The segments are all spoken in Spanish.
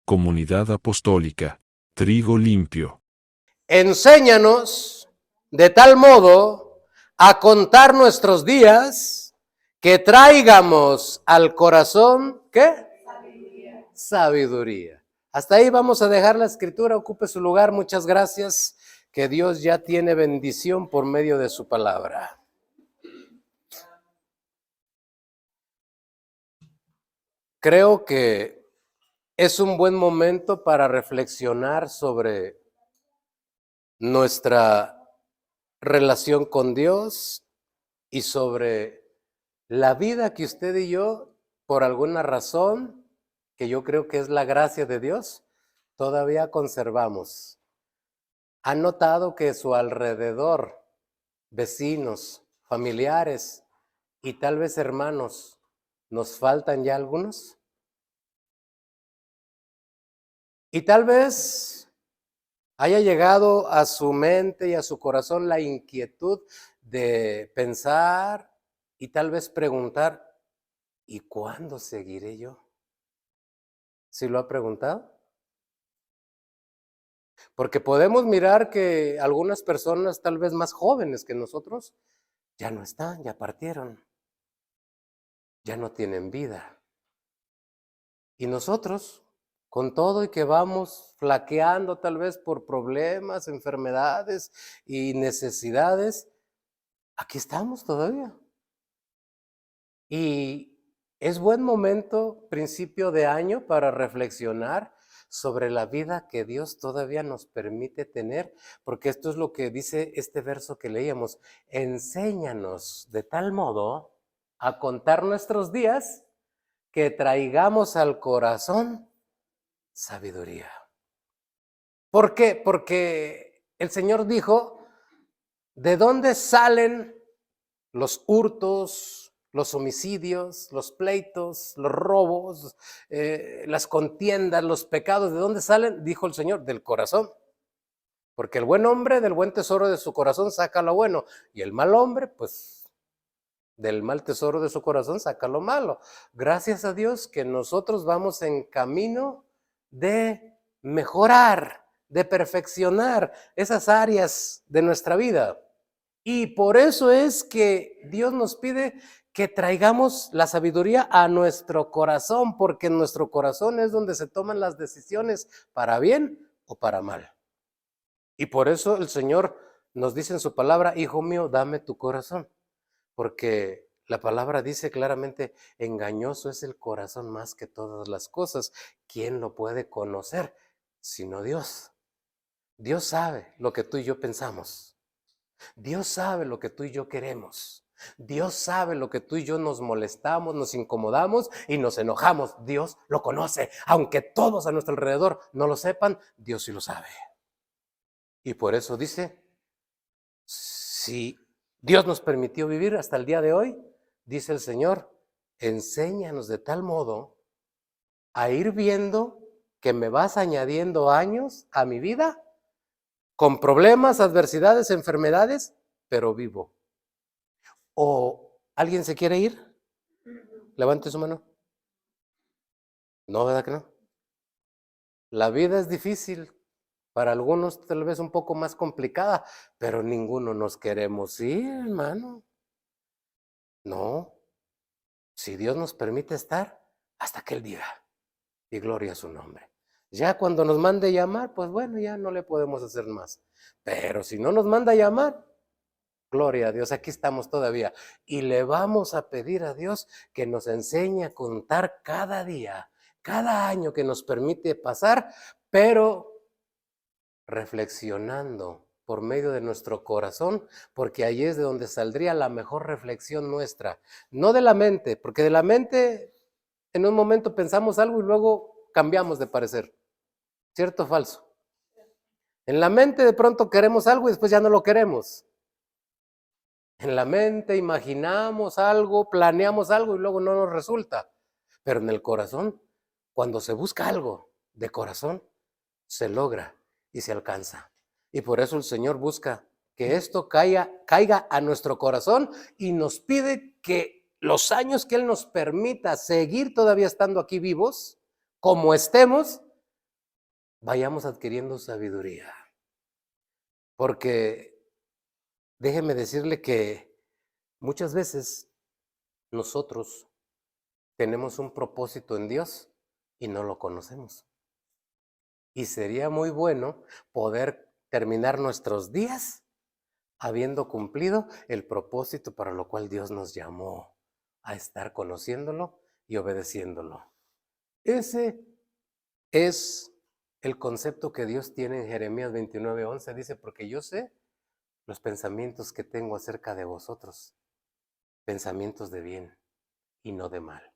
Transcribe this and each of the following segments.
Comunidad Apostólica, Trigo Limpio. Enséñanos de tal modo a contar nuestros días que traigamos al corazón, ¿qué? Sabiduría. Hasta ahí vamos a dejar la escritura, ocupe su lugar, muchas gracias, que Dios ya tiene bendición por medio de su palabra. Creo que es un buen momento para reflexionar sobre nuestra relación con Dios y sobre la vida que usted y yo, por alguna razón, que yo creo que es la gracia de Dios, todavía conservamos. ¿Han notado que a su alrededor, vecinos, familiares y tal vez hermanos, nos faltan ya algunos? Y tal vez haya llegado a su mente y a su corazón la inquietud de pensar y tal vez preguntar, ¿y cuándo seguiré yo? ¿Sí lo ha preguntado? Porque podemos mirar que algunas personas tal vez más jóvenes que nosotros ya no están, ya partieron, ya no tienen vida. Y nosotros, con todo y que vamos flaqueando tal vez por problemas, enfermedades y necesidades, aquí estamos todavía. Y es buen momento, principio de año, para reflexionar sobre la vida que Dios todavía nos permite tener, porque esto es lo que dice este verso que leíamos. Enséñanos de tal modo a contar nuestros días que traigamos al corazón sabiduría. ¿Por qué? Porque el Señor dijo, ¿de dónde salen los hurtos, los homicidios, los pleitos, los robos, las contiendas, los pecados? ¿De dónde salen? Dijo el Señor, del corazón. Porque el buen hombre del buen tesoro de su corazón saca lo bueno, y el mal hombre, pues del mal tesoro de su corazón saca lo malo. Gracias a Dios que nosotros vamos en camino de mejorar, de perfeccionar esas áreas de nuestra vida. Y por eso es que Dios nos pide que traigamos la sabiduría a nuestro corazón, porque en nuestro corazón es donde se toman las decisiones para bien o para mal. Y por eso el Señor nos dice en su palabra, hijo mío, dame tu corazón, porque la palabra dice claramente, engañoso es el corazón más que todas las cosas. ¿Quién lo puede conocer sino Dios? Dios sabe lo que tú y yo pensamos. Dios sabe lo que tú y yo queremos. Dios sabe lo que tú y yo nos molestamos, nos incomodamos y nos enojamos. Dios lo conoce. Aunque todos a nuestro alrededor no lo sepan, Dios sí lo sabe. Y por eso dice, si Dios nos permitió vivir hasta el día de hoy, dice el Señor, enséñanos de tal modo a ir viendo que me vas añadiendo años a mi vida con problemas, adversidades, enfermedades, pero vivo. ¿O alguien se quiere ir? Levante su mano. No, ¿verdad que no? La vida es difícil, para algunos tal vez un poco más complicada, pero ninguno nos queremos ir, hermano. No, si Dios nos permite estar hasta que Él diga, y gloria a su nombre. Ya cuando nos mande llamar, pues bueno, ya no le podemos hacer más. Pero si no nos manda llamar, gloria a Dios, aquí estamos todavía. Y le vamos a pedir a Dios que nos enseñe a contar cada día, cada año que nos permite pasar, pero reflexionando por medio de nuestro corazón, porque ahí es de donde saldría la mejor reflexión nuestra. No de la mente, porque de la mente en un momento pensamos algo y luego cambiamos de parecer. ¿Cierto o falso? En la mente de pronto queremos algo y después ya no lo queremos. En la mente imaginamos algo, planeamos algo y luego no nos resulta. Pero en el corazón, cuando se busca algo de corazón, se logra y se alcanza. Y por eso el Señor busca que esto caiga a nuestro corazón y nos pide que los años que Él nos permita seguir todavía estando aquí vivos, como estemos, vayamos adquiriendo sabiduría. Porque déjeme decirle que muchas veces nosotros tenemos un propósito en Dios y no lo conocemos. Y sería muy bueno poder terminar nuestros días habiendo cumplido el propósito para lo cual Dios nos llamó a estar conociéndolo y obedeciéndolo. Ese es el concepto que Dios tiene en Jeremías 29:11. Dice, porque yo sé los pensamientos que tengo acerca de vosotros, pensamientos de bien y no de mal,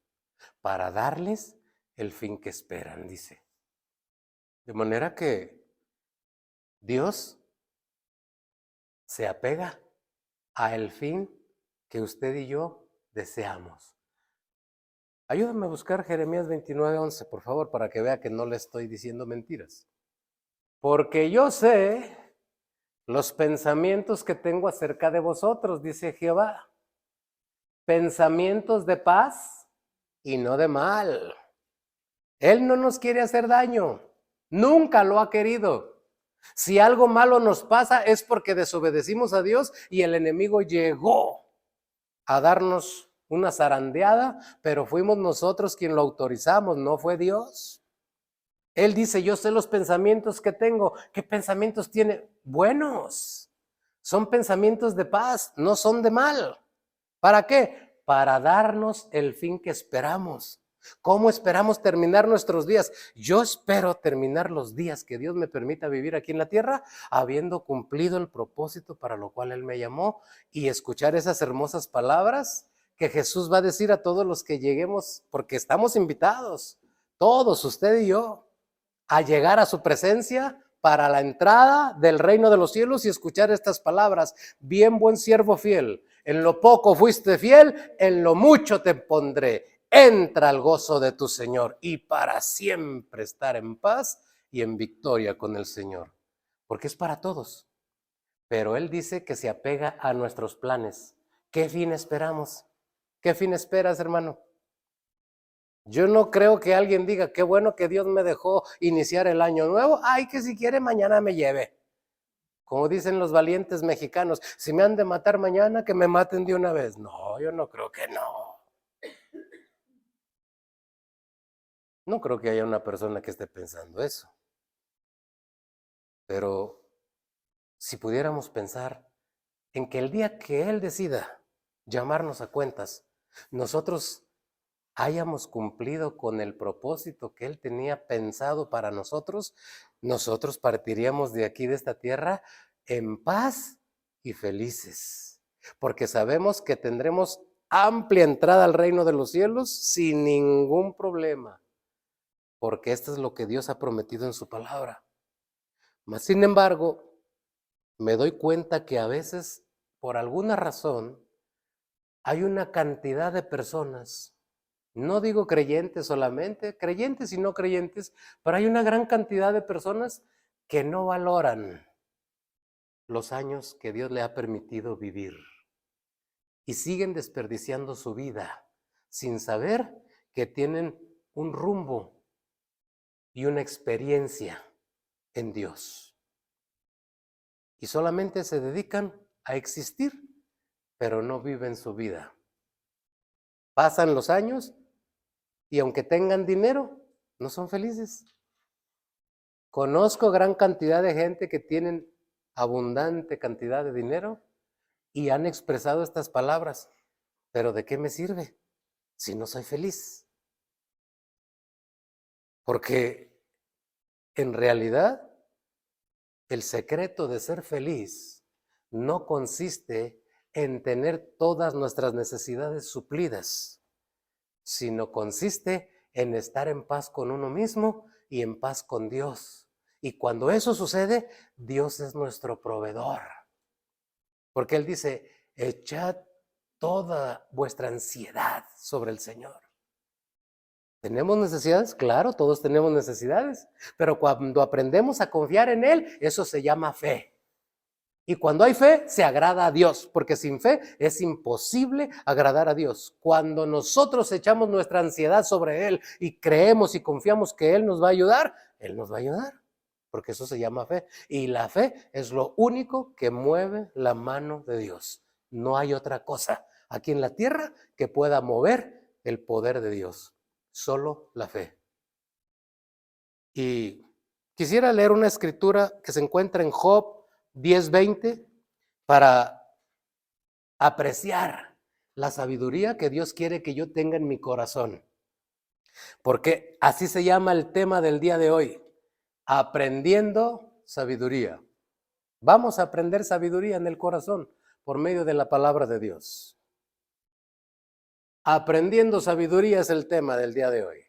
para darles el fin que esperan, dice. De manera que Dios se apega al fin que usted y yo deseamos. Ayúdame a buscar Jeremías 29:11, por favor, para que vea que no le estoy diciendo mentiras. Porque yo sé los pensamientos que tengo acerca de vosotros, dice Jehová. Pensamientos de paz y no de mal. Él no nos quiere hacer daño. Nunca lo ha querido. Si algo malo nos pasa es porque desobedecimos a Dios y el enemigo llegó a darnos una zarandeada, pero fuimos nosotros quien lo autorizamos, no fue Dios. Él dice, yo sé los pensamientos que tengo. ¿Qué pensamientos tiene? Buenos. Son pensamientos de paz, no son de mal. ¿Para qué? Para darnos el fin que esperamos. ¿Cómo esperamos terminar nuestros días? Yo espero terminar los días que Dios me permita vivir aquí en la tierra, habiendo cumplido el propósito para lo cual Él me llamó, y escuchar esas hermosas palabras que Jesús va a decir a todos los que lleguemos, porque estamos invitados, todos, usted y yo, a llegar a su presencia para la entrada del reino de los cielos y escuchar estas palabras. Bien, buen siervo fiel, en lo poco fuiste fiel, en lo mucho te pondré. Entra al gozo de tu Señor y para siempre estar en paz y en victoria con el Señor. Porque es para todos. Pero Él dice que se apega a nuestros planes. ¿Qué fin esperamos? ¿Qué fin esperas, hermano? Yo no creo que alguien diga, qué bueno que Dios me dejó iniciar el año nuevo. Ay, que si quiere mañana me lleve. Como dicen los valientes mexicanos, si me han de matar mañana, que me maten de una vez. No, yo no creo que no. No creo que haya una persona que esté pensando eso. Pero si pudiéramos pensar en que el día que Él decida llamarnos a cuentas, nosotros hayamos cumplido con el propósito que Él tenía pensado para nosotros, nosotros partiríamos de aquí, de esta tierra, en paz y felices, porque sabemos que tendremos amplia entrada al reino de los cielos sin ningún problema, porque esto es lo que Dios ha prometido en su palabra. Mas, sin embargo, me doy cuenta que a veces, por alguna razón, hay una cantidad de personas, no digo creyentes solamente, creyentes y no creyentes, pero hay una gran cantidad de personas que no valoran los años que Dios le ha permitido vivir y siguen desperdiciando su vida sin saber que tienen un rumbo y una experiencia en Dios. Y solamente se dedican a existir, pero no viven su vida. Pasan los años y aunque tengan dinero, no son felices. Conozco gran cantidad de gente que tienen abundante cantidad de dinero y han expresado estas palabras, pero ¿de qué me sirve si no soy feliz? Porque en realidad el secreto de ser feliz no consiste en tener todas nuestras necesidades suplidas, sino consiste en estar en paz con uno mismo y en paz con Dios. Y cuando eso sucede, Dios es nuestro proveedor. Porque Él dice, echad toda vuestra ansiedad sobre el Señor. ¿Tenemos necesidades? Claro, todos tenemos necesidades. Pero cuando aprendemos a confiar en Él, eso se llama fe. Y cuando hay fe, se agrada a Dios, porque sin fe es imposible agradar a Dios. Cuando nosotros echamos nuestra ansiedad sobre Él y creemos y confiamos que Él nos va a ayudar, Él nos va a ayudar. porque eso se llama fe. Y la fe es lo único que mueve la mano de Dios. No hay otra cosa aquí en la tierra que pueda mover el poder de Dios. Solo la fe. Y quisiera leer una escritura que se encuentra en Job 10:20 para apreciar la sabiduría que Dios quiere que yo tenga en mi corazón. Porque así se llama el tema del día de hoy, aprendiendo sabiduría. Vamos a aprender sabiduría en el corazón por medio de la palabra de Dios. Aprendiendo sabiduría es el tema del día de hoy.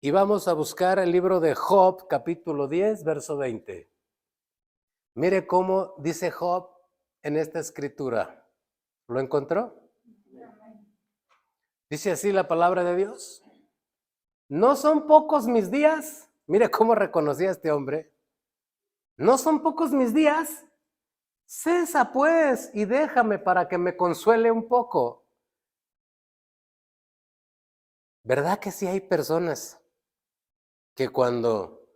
Y vamos a buscar el libro de Job, capítulo 10, verso 20. Mire cómo dice Job en esta escritura. ¿Lo encontró? Dice así la palabra de Dios. ¿No son pocos mis días? Mire cómo reconocía a este hombre. ¿No son pocos mis días? Cesa pues y déjame para que me consuele un poco. ¿Verdad que sí hay personas que cuando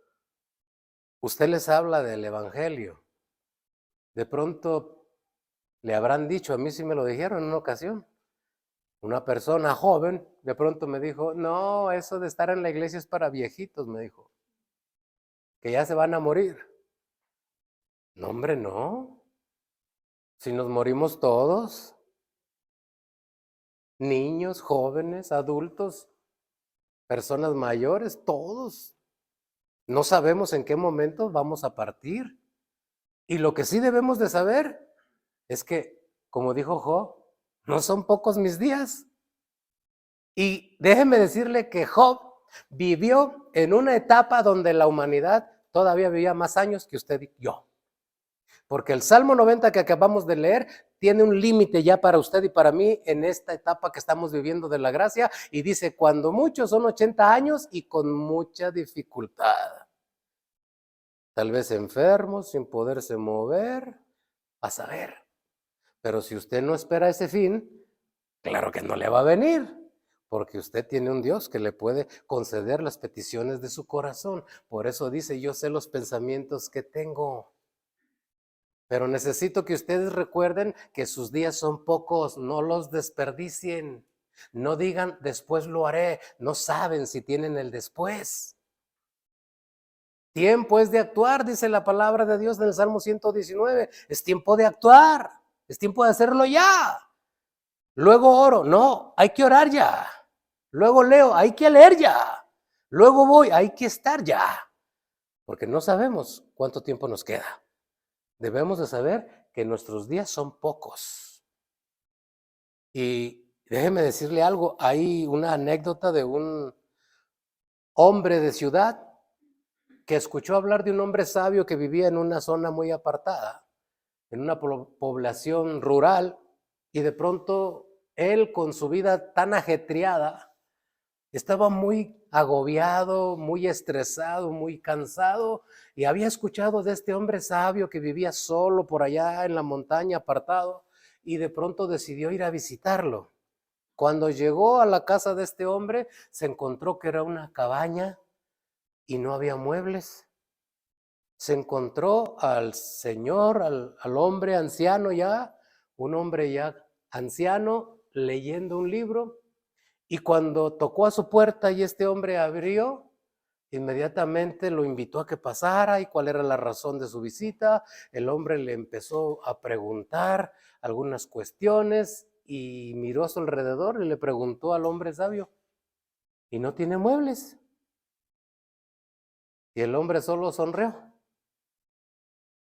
usted les habla del evangelio, de pronto le habrán dicho, a mí sí me lo dijeron en una ocasión, una persona joven de pronto me dijo, no, eso de estar en la iglesia es para viejitos, me dijo, que ya se van a morir. No, hombre, no. Si nos morimos todos, niños, jóvenes, adultos, personas mayores, todos. No sabemos en qué momento vamos a partir. Y lo que sí debemos de saber es que, como dijo Job, no son pocos mis días. Y déjeme decirle que Job vivió en una etapa donde la humanidad todavía vivía más años que usted y yo. Porque el Salmo 90 que acabamos de leer tiene un límite ya para usted y para mí en esta etapa que estamos viviendo de la gracia y dice, cuando muchos son 80 años y con mucha dificultad. Tal vez enfermos, sin poderse mover, a saber. Pero si usted no espera ese fin, claro que no le va a venir, porque usted tiene un Dios que le puede conceder las peticiones de su corazón. Por eso dice, yo sé los pensamientos que tengo. Pero necesito que ustedes recuerden que sus días son pocos, no los desperdicien. No digan, después lo haré, no saben si tienen el después. Tiempo es de actuar, dice la palabra de Dios en el Salmo 119. Es tiempo de actuar, es tiempo de hacerlo ya. Luego oro, no, hay que orar ya. Luego leo, hay que leer ya. Luego voy, hay que estar ya. Porque no sabemos cuánto tiempo nos queda. Debemos de saber que nuestros días son pocos. Y déjeme decirle algo, hay una anécdota de un hombre de ciudad que escuchó hablar de un hombre sabio que vivía en una zona muy apartada, en una población rural, y de pronto él con su vida tan ajetreada, estaba muy agobiado, muy estresado, muy cansado, y había escuchado de este hombre sabio que vivía solo por allá en la montaña, apartado, y de pronto decidió ir a visitarlo. Cuando llegó a la casa de este hombre, se encontró que era una cabaña y no había muebles. Se encontró al señor, al hombre anciano ya, un hombre ya anciano, leyendo un libro, y cuando tocó a su puerta y este hombre abrió, inmediatamente lo invitó a que pasara y cuál era la razón de su visita. El hombre le empezó a preguntar algunas cuestiones y miró a su alrededor y le preguntó al hombre sabio, ¿y no tiene muebles? Y el hombre solo sonrió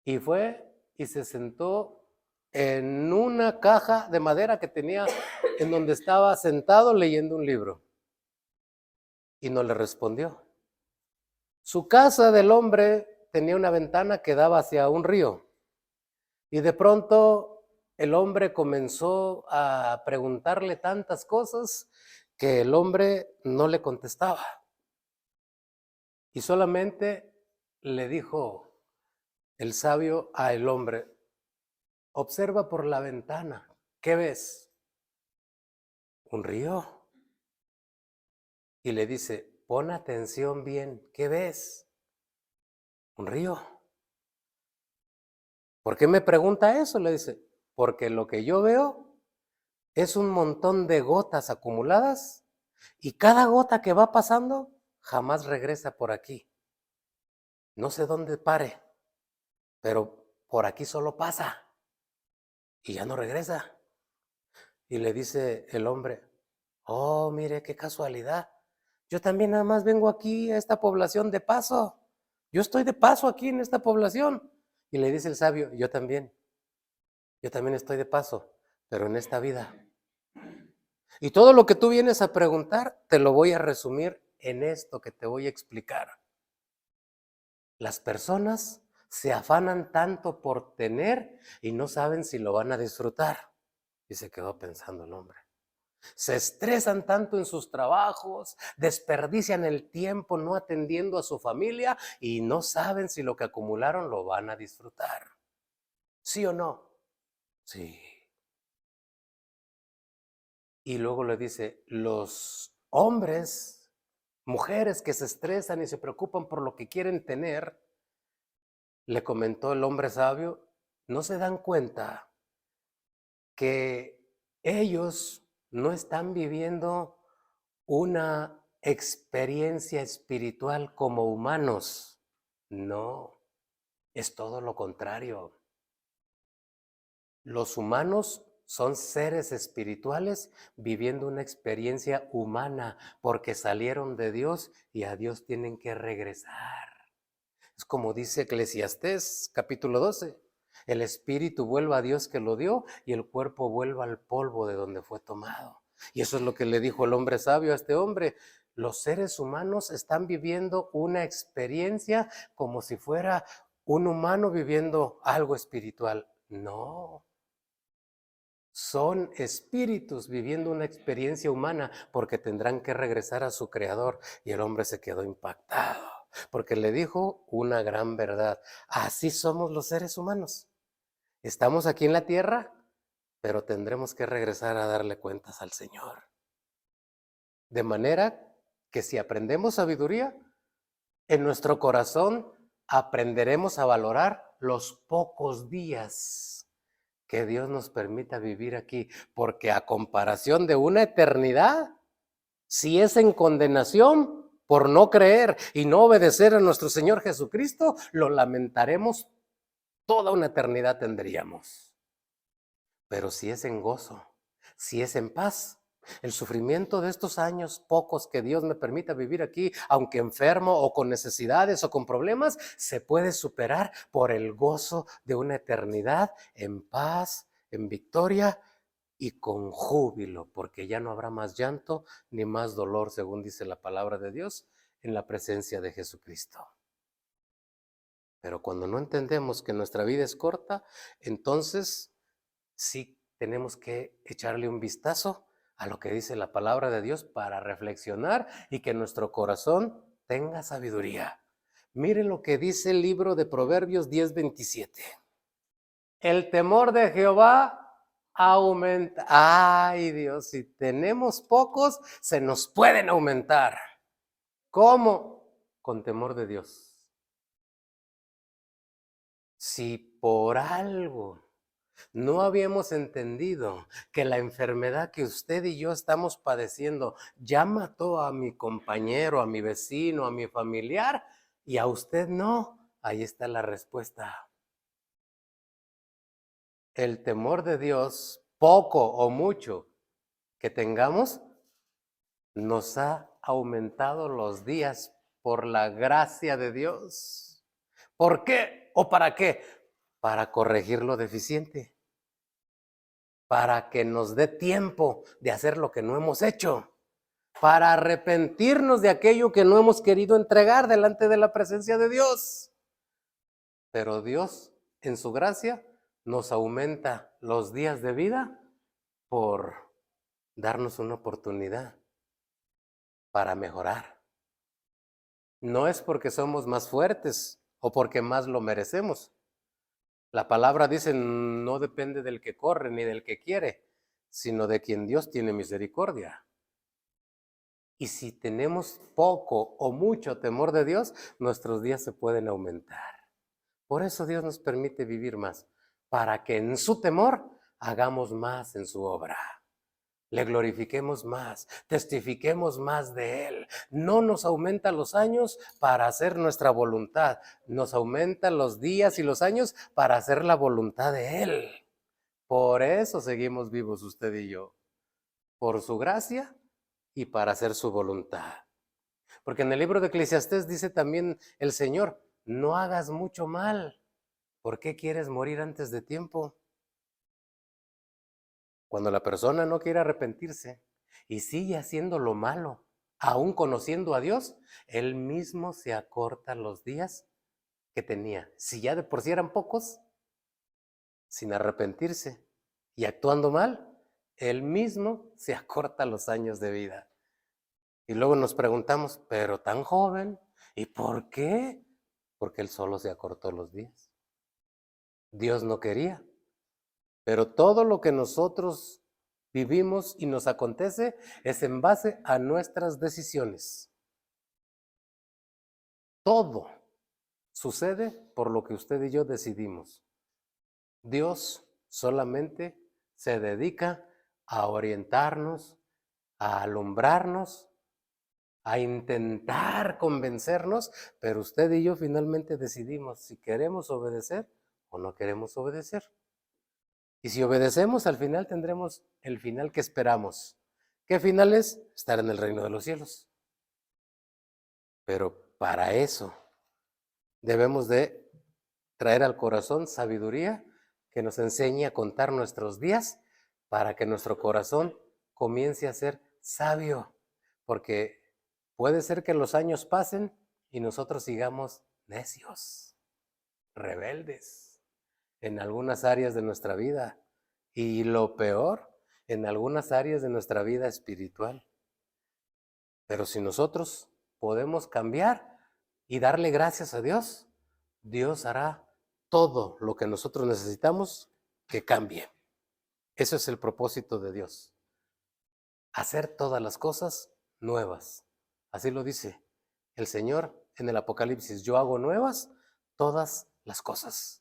y fue y se sentó en una caja de madera que tenía en donde estaba sentado leyendo un libro. Y no le respondió. Su casa del hombre tenía una ventana que daba hacia un río. Y de pronto el hombre comenzó a preguntarle tantas cosas que el hombre no le contestaba. Y solamente le dijo el sabio al hombre, observa por la ventana, ¿qué ves? Un río. Y le dice, pon atención bien, ¿qué ves? Un río. ¿Por qué me pregunta eso? Le dice, porque lo que yo veo es un montón de gotas acumuladas y cada gota que va pasando jamás regresa por aquí. No sé dónde pare, pero por aquí solo pasa y ya no regresa. Y le dice el hombre, oh, mire qué casualidad. Yo también nada más vengo aquí a esta población de paso. Yo estoy de paso aquí en esta población. Y le dice el sabio, yo también estoy de paso, pero en esta vida. Y todo lo que tú vienes a preguntar, te lo voy a resumir en esto que te voy a explicar. Las personas se afanan tanto por tener y no saben si lo van a disfrutar. Y se quedó pensando el hombre. Se estresan tanto en sus trabajos, desperdician el tiempo no atendiendo a su familia y no saben si lo que acumularon lo van a disfrutar. ¿Sí o no? Sí. Y luego le dice, los hombres, mujeres que se estresan y se preocupan por lo que quieren tener, le comentó el hombre sabio, no se dan cuenta que ellos no están viviendo una experiencia espiritual como humanos. No, es todo lo contrario. Los humanos son seres espirituales viviendo una experiencia humana porque salieron de Dios y a Dios tienen que regresar. Es como dice Eclesiastés capítulo 12. El espíritu vuelva a Dios que lo dio y el cuerpo vuelva al polvo de donde fue tomado. Y eso es lo que le dijo el hombre sabio a este hombre. Los seres humanos están viviendo una experiencia como si fuera un humano viviendo algo espiritual. No, son espíritus viviendo una experiencia humana porque tendrán que regresar a su creador. Y el hombre se quedó impactado porque le dijo una gran verdad. Así somos los seres humanos. Estamos aquí en la tierra, pero tendremos que regresar a darle cuentas al Señor. De manera que si aprendemos sabiduría, en nuestro corazón aprenderemos a valorar los pocos días que Dios nos permita vivir aquí, porque a comparación de una eternidad, si es en condenación por no creer y no obedecer a nuestro Señor Jesucristo, lo lamentaremos, toda una eternidad tendríamos. Pero si es en gozo, si es en paz, el sufrimiento de estos años pocos que Dios me permita vivir aquí, aunque enfermo o con necesidades o con problemas, se puede superar por el gozo de una eternidad en paz, en victoria y con júbilo, porque ya no habrá más llanto ni más dolor, según dice la palabra de Dios, en la presencia de Jesucristo. Pero cuando no entendemos que nuestra vida es corta, entonces sí tenemos que echarle un vistazo a lo que dice la palabra de Dios para reflexionar y que nuestro corazón tenga sabiduría. Miren lo que dice el libro de Proverbios 10:27. El temor de Jehová aumenta. Ay Dios, si tenemos pocos, se nos pueden aumentar. ¿Cómo? Con temor de Dios. Si por algo no habíamos entendido que la enfermedad que usted y yo estamos padeciendo ya mató a mi compañero, a mi vecino, a mi familiar, y a usted no. Ahí está la respuesta. El temor de Dios, poco o mucho que tengamos, nos ha aumentado los días por la gracia de Dios. ¿Por qué o para qué? Para corregir lo deficiente, para que nos dé tiempo de hacer lo que no hemos hecho, para arrepentirnos de aquello que no hemos querido entregar delante de la presencia de Dios. Pero Dios, en su gracia, nos aumenta los días de vida por darnos una oportunidad para mejorar. No es porque somos más fuertes o porque más lo merecemos. La palabra dice, no depende del que corre ni del que quiere, sino de quien Dios tiene misericordia. Y si tenemos poco o mucho temor de Dios, nuestros días se pueden aumentar. Por eso Dios nos permite vivir más, para que en su temor hagamos más en su obra. Le glorifiquemos más, testifiquemos más de Él. No nos aumenta los años para hacer nuestra voluntad, nos aumentan los días y los años para hacer la voluntad de Él. Por eso seguimos vivos usted y yo, por su gracia y para hacer su voluntad. Porque en el libro de Eclesiastés dice también el Señor, no hagas mucho mal. ¿Por qué quieres morir antes de tiempo? Cuando la persona no quiere arrepentirse y sigue haciendo lo malo, aún conociendo a Dios, él mismo se acorta los días que tenía. Si ya de por sí eran pocos, sin arrepentirse y actuando mal, él mismo se acorta los años de vida. Y luego nos preguntamos, pero tan joven, ¿y por qué? Porque él solo se acortó los días. Dios no quería. Pero todo lo que nosotros vivimos y nos acontece es en base a nuestras decisiones. Todo sucede por lo que usted y yo decidimos. Dios solamente se dedica a orientarnos, a alumbrarnos, a intentar convencernos, pero usted y yo finalmente decidimos si queremos obedecer o no queremos obedecer. Y si obedecemos, al final tendremos el final que esperamos. ¿Qué final es? Estar en el reino de los cielos. Pero para eso debemos de traer al corazón sabiduría que nos enseñe a contar nuestros días para que nuestro corazón comience a ser sabio. Porque puede ser que los años pasen y nosotros sigamos necios, rebeldes en algunas áreas de nuestra vida y lo peor, en algunas áreas de nuestra vida espiritual. Pero si nosotros podemos cambiar y darle gracias a Dios, Dios hará todo lo que nosotros necesitamos que cambie. Eso es el propósito de Dios. Hacer todas las cosas nuevas. Así lo dice el Señor en el Apocalipsis. Yo hago nuevas todas las cosas.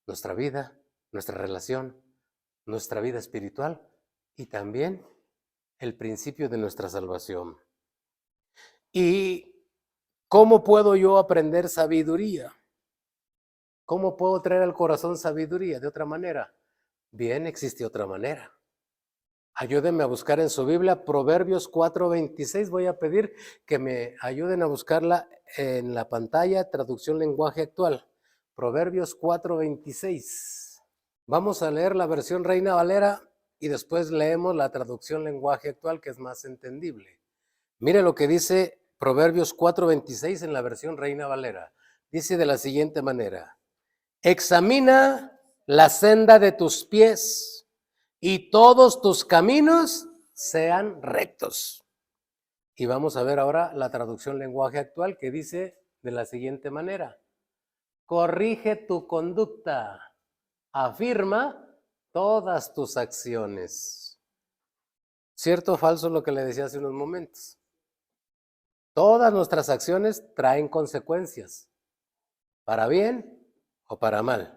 Nuestra vida, nuestra relación, nuestra vida espiritual y también el principio de nuestra salvación. ¿Y cómo puedo yo aprender sabiduría? ¿Cómo puedo traer al corazón sabiduría? De otra manera. Bien, existe otra manera. Ayúdenme a buscar en su Biblia Proverbios 4:26. Voy a pedir que me ayuden a buscarla en la pantalla, traducción lenguaje actual. Proverbios 4:26. Vamos a leer la versión Reina Valera y después leemos la traducción lenguaje actual, que es más entendible. Mire lo que dice Proverbios 4:26 en la versión Reina Valera. Dice de la siguiente manera: examina la senda de tus pies y todos tus caminos sean rectos. Y vamos a ver ahora la traducción lenguaje actual, que dice de la siguiente manera: corrige tu conducta, afirma todas tus acciones. ¿Cierto o falso lo que le decía hace unos momentos? Todas nuestras acciones traen consecuencias, para bien o para mal.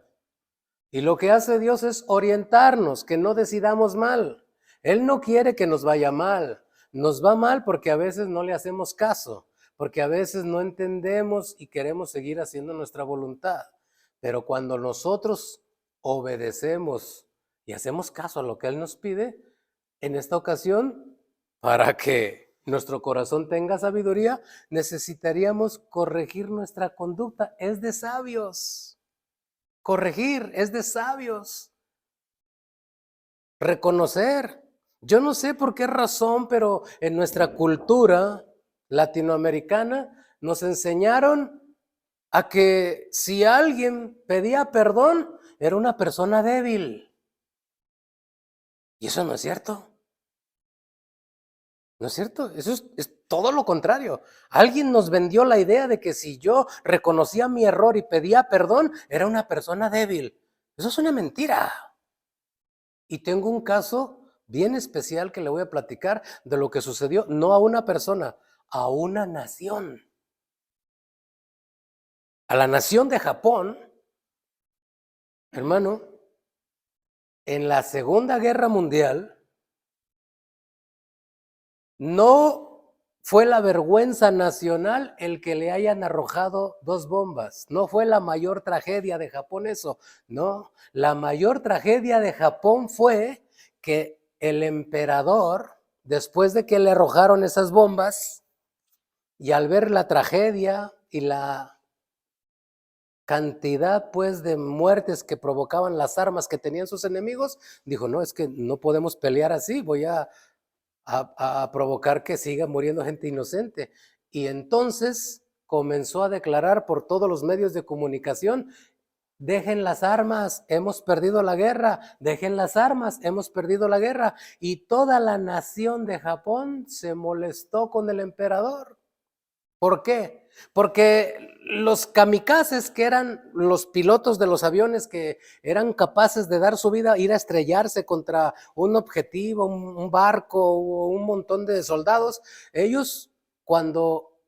Y lo que hace Dios es orientarnos, que no decidamos mal. Él no quiere que nos vaya mal. Nos va mal porque a veces no le hacemos caso, porque a veces no entendemos y queremos seguir haciendo nuestra voluntad. Pero cuando nosotros obedecemos y hacemos caso a lo que Él nos pide, en esta ocasión, para que nuestro corazón tenga sabiduría, necesitaríamos corregir nuestra conducta. Es de sabios. Corregir es de sabios. Reconocer. Yo no sé por qué razón, pero en nuestra cultura latinoamericana nos enseñaron a que si alguien pedía perdón, era una persona débil. Y eso no es cierto. ¿No es cierto? Eso es todo lo contrario. Alguien nos vendió la idea de que si yo reconocía mi error y pedía perdón, era una persona débil. Eso es una mentira. Y tengo un caso bien especial que le voy a platicar de lo que sucedió, no a una persona, a una nación. A la nación de Japón, hermano, en la Segunda Guerra Mundial, no fue la vergüenza nacional el que le hayan arrojado 2 bombas. No fue la mayor tragedia de Japón eso. No, la mayor tragedia de Japón fue que el emperador, después de que le arrojaron esas bombas, y al ver la tragedia y la cantidad pues de muertes que provocaban las armas que tenían sus enemigos, dijo, no, es que no podemos pelear así, voy a provocar que siga muriendo gente inocente. Y entonces comenzó a declarar por todos los medios de comunicación, dejen las armas, hemos perdido la guerra, dejen las armas, hemos perdido la guerra. Y toda la nación de Japón se molestó con el emperador. ¿Por qué? Porque los kamikazes, que eran los pilotos de los aviones que eran capaces de dar su vida, ir a estrellarse contra un objetivo, un barco o un montón de soldados, ellos cuando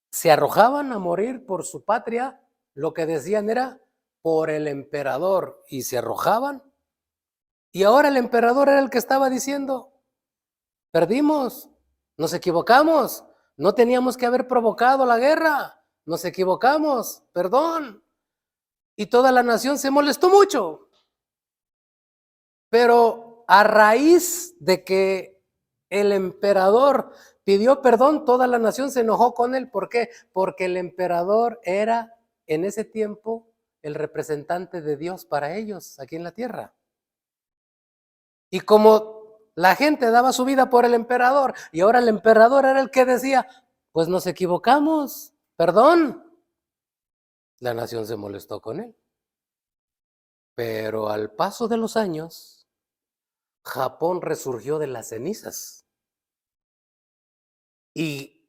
se arrojaban a morir por su patria, lo que decían era por el emperador, y se arrojaban. Y ahora el emperador era el que estaba diciendo, perdimos, nos equivocamos, no teníamos que haber provocado la guerra, nos equivocamos, perdón. Y toda la nación se molestó mucho. Pero a raíz de que el emperador pidió perdón, toda la nación se enojó con él. ¿Por qué? Porque el emperador era en ese tiempo el representante de Dios para ellos aquí en la tierra. Y como la gente daba su vida por el emperador y ahora el emperador era el que decía, pues nos equivocamos, perdón. La nación se molestó con él. Pero al paso de los años, Japón resurgió de las cenizas y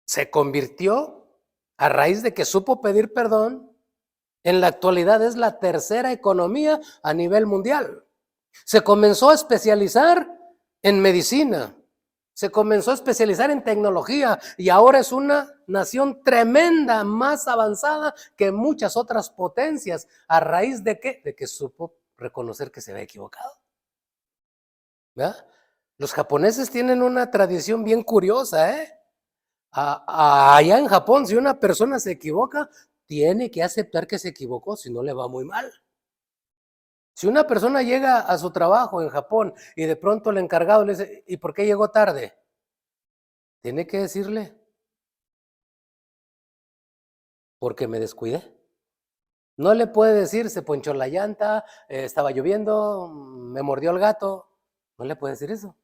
se convirtió, a raíz de que supo pedir perdón, en la actualidad es la tercera economía a nivel mundial. Se comenzó a especializar en medicina, se comenzó a especializar en tecnología y ahora es una nación tremenda, más avanzada que muchas otras potencias. ¿A raíz de qué? De que supo reconocer que se había equivocado. ¿Verdad? Los japoneses tienen una tradición bien curiosa, ¿eh? Allá en Japón, si una persona se equivoca, tiene que aceptar que se equivocó, si no le va muy mal. Si una persona llega a su trabajo en Japón y de pronto el encargado le dice, ¿y por qué llegó tarde? Tiene que decirle, porque me descuidé. No le puede decir, se ponchó la llanta, estaba lloviendo, me mordió el gato. No le puede decir eso.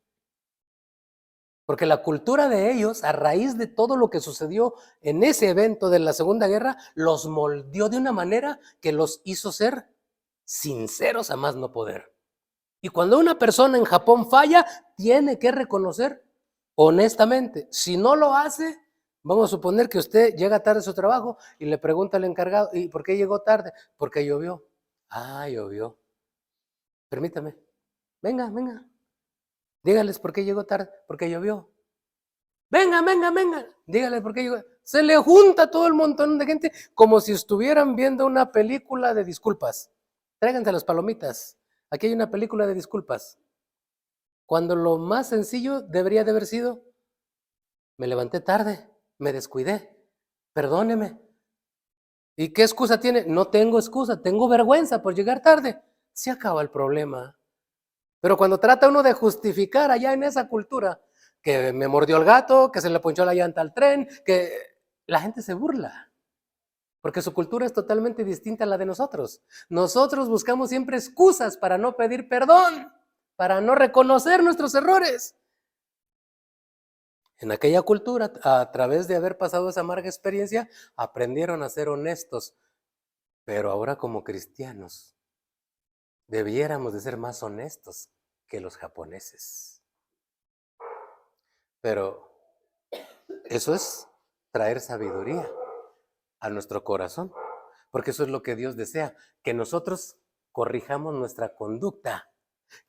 Porque la cultura de ellos, a raíz de todo lo que sucedió en ese evento de la Segunda Guerra, los moldeó de una manera que los hizo ser sinceros a más no poder. Y cuando una persona en Japón falla, tiene que reconocer honestamente. Si no lo hace, vamos a suponer que usted llega tarde a su trabajo y le pregunta al encargado, ¿y por qué llegó tarde? Porque llovió. Ah, llovió. Permítame. Venga, venga. Dígales por qué llegó tarde. Porque llovió. Venga, venga, venga. Dígales por qué llegó. Se le junta todo el montón de gente como si estuvieran viendo una película de disculpas. Tráiganse las palomitas. Aquí hay una película de disculpas. Cuando lo más sencillo debería de haber sido, me levanté tarde, me descuidé, perdóneme. ¿Y qué excusa tiene? No tengo excusa, tengo vergüenza por llegar tarde. Se acaba el problema. Pero cuando trata uno de justificar allá en esa cultura, que me mordió el gato, que se le ponchó la llanta al tren, que la gente se burla. Porque su cultura es totalmente distinta a la de nosotros. Nosotros buscamos siempre excusas para no pedir perdón, para no reconocer nuestros errores. En aquella cultura, a través de haber pasado esa amarga experiencia, aprendieron a ser honestos. Pero ahora como cristianos, debiéramos de ser más honestos que los japoneses. Pero eso es traer sabiduría a nuestro corazón, porque eso es lo que Dios desea, que nosotros corrijamos nuestra conducta,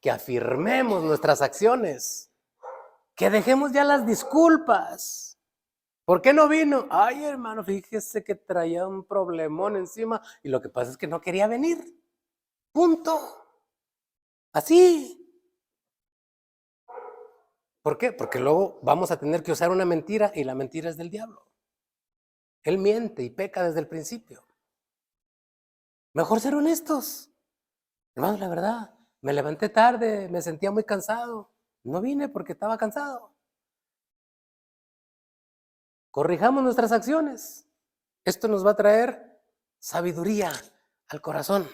que afirmemos nuestras acciones, que dejemos ya las disculpas. ¿Por qué no vino? Ay, hermano, fíjese que traía un problemón encima y lo que pasa es que no quería venir. Punto. Así. ¿Por qué? Porque luego vamos a tener que usar una mentira y la mentira es del diablo. Él miente y peca desde el principio. Mejor ser honestos. Hermanos, la verdad, me levanté tarde, me sentía muy cansado. No vine porque estaba cansado. Corrijamos nuestras acciones. Esto nos va a traer sabiduría al corazón.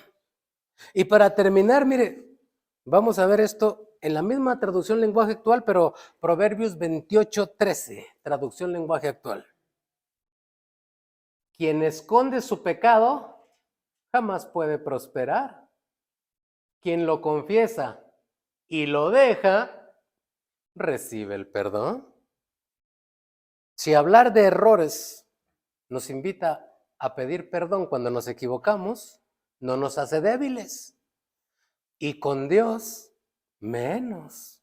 Y para terminar, mire, vamos a ver esto en la misma traducción lenguaje actual, pero Proverbios 28:13, traducción lenguaje actual. Quien esconde su pecado jamás puede prosperar. Quien lo confiesa y lo deja, recibe el perdón. Si hablar de errores nos invita a pedir perdón cuando nos equivocamos, no nos hace débiles. Y con Dios, menos.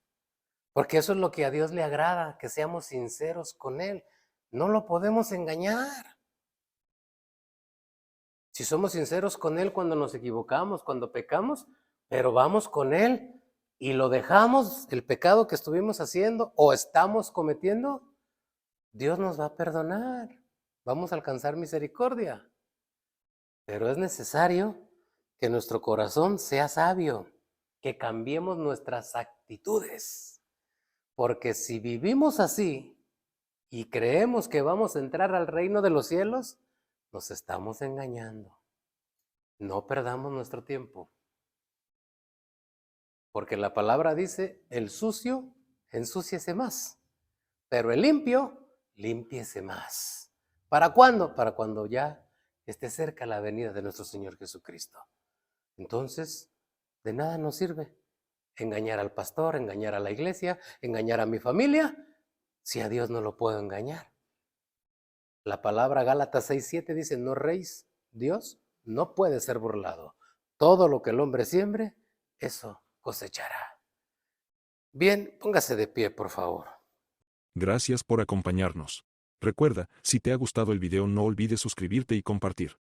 Porque eso es lo que a Dios le agrada, que seamos sinceros con Él. No lo podemos engañar. Si somos sinceros con Él cuando nos equivocamos, cuando pecamos, pero vamos con Él y lo dejamos, el pecado que estuvimos haciendo o estamos cometiendo, Dios nos va a perdonar. Vamos a alcanzar misericordia. Pero es necesario que nuestro corazón sea sabio, que cambiemos nuestras actitudes. Porque si vivimos así y creemos que vamos a entrar al reino de los cielos, nos estamos engañando. No perdamos nuestro tiempo. Porque la palabra dice, el sucio, ensúciese más. Pero el limpio, límpiese más. ¿Para cuándo? Para cuando ya esté cerca la venida de nuestro Señor Jesucristo. Entonces, de nada nos sirve engañar al pastor, engañar a la iglesia, engañar a mi familia, si a Dios no lo puedo engañar. La palabra Gálatas 6:7 dice, no reís, Dios no puede ser burlado. Todo lo que el hombre siembre, eso cosechará. Bien, póngase de pie, por favor. Gracias por acompañarnos. Recuerda, si te ha gustado el video no olvides suscribirte y compartir.